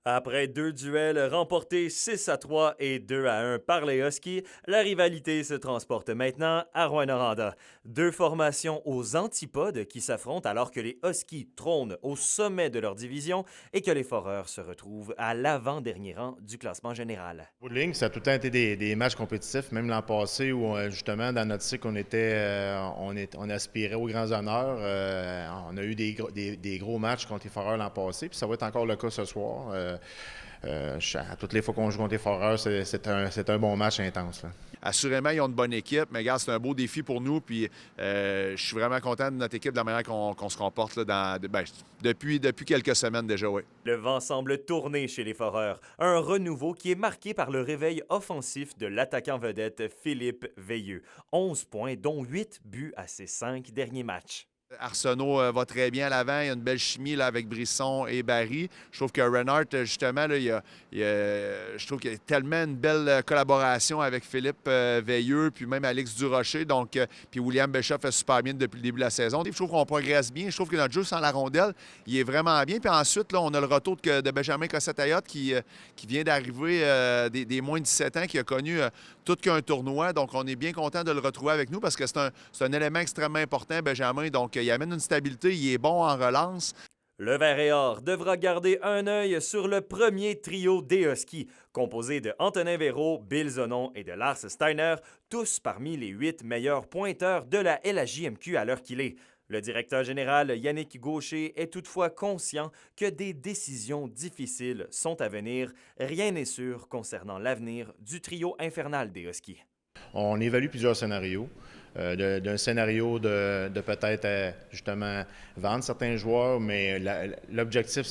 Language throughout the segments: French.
Après deux duels remportés 6-3 et 2-1 par les Huskies, la rivalité se transporte maintenant à Rouyn-Noranda. Deux formations aux antipodes qui s'affrontent alors que les Huskies trônent au sommet de leur division et que les Foreurs se retrouvent à l'avant-dernier rang du classement général. Bout de ligne, ça a tout le temps été des matchs compétitifs, même l'an passé où justement dans notre cycle on aspirait aux grands honneurs. On a eu des gros matchs contre les Foreurs l'an passé, puis ça va être encore le cas ce soir. À toutes les fois qu'on joue contre les Foreurs, c'est un bon match intense, là. Assurément, ils ont une bonne équipe, mais regarde, c'est un beau défi pour nous. Puis je suis vraiment content de notre équipe, de la manière qu'on se comporte là, depuis quelques semaines déjà, oui. Le vent semble tourner chez les Foreurs, un renouveau qui est marqué par le réveil offensif de l'attaquant vedette Philippe Veilleux. 11 points, dont 8 buts à ses 5 derniers matchs. Arsenault va très bien à l'avant. Il y a une belle chimie là, avec Brisson et Barry. Je trouve que Reinhardt, justement, là, je trouve qu'il y a tellement une belle collaboration avec Philippe Veilleux, puis même Alex Durocher. Donc, puis William Béchoff fait super bien depuis le début de la saison. Je trouve qu'on progresse bien. Je trouve que notre jeu sans la rondelle, il est vraiment bien. Puis ensuite, là, on a le retour de Benjamin Cossette-Ayotte qui vient d'arriver des moins de 17 ans, qui a connu tout qu'un tournoi. Donc, on est bien content de le retrouver avec nous parce que c'est un élément extrêmement important, Benjamin. Donc, il amène une stabilité, il est bon en relance. Le Vert et Or devra garder un œil sur le premier trio des Huskies, composé de Antonin Véraud, Bill Zonon et de Lars Steiner, tous parmi les 8 meilleurs pointeurs de la LHJMQ à l'heure qu'il est. Le directeur général Yannick Gaucher est toutefois conscient que des décisions difficiles sont à venir. Rien n'est sûr concernant l'avenir du trio infernal des Huskies. On évalue plusieurs scénarios. D'un scénario de peut-être justement vendre certains joueurs, mais l'objectif,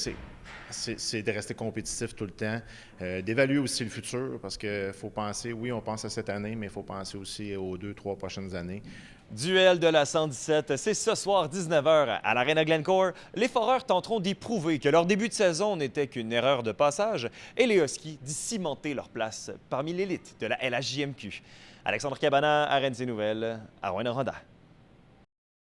c'est de rester compétitif tout le temps, d'évaluer aussi le futur, parce qu'il faut penser, oui, on pense à cette année, mais il faut penser aussi aux 2, 3 prochaines années. Duel de la 117, c'est ce soir 19h à l'Arena Glencore. Les Foreurs tenteront d'y prouver que leur début de saison n'était qu'une erreur de passage et les Huskies d'y cimenter leur place parmi l'élite de la LHJMQ. Alexandre Cabana, RNC Nouvelles, à Rouyn-Noranda.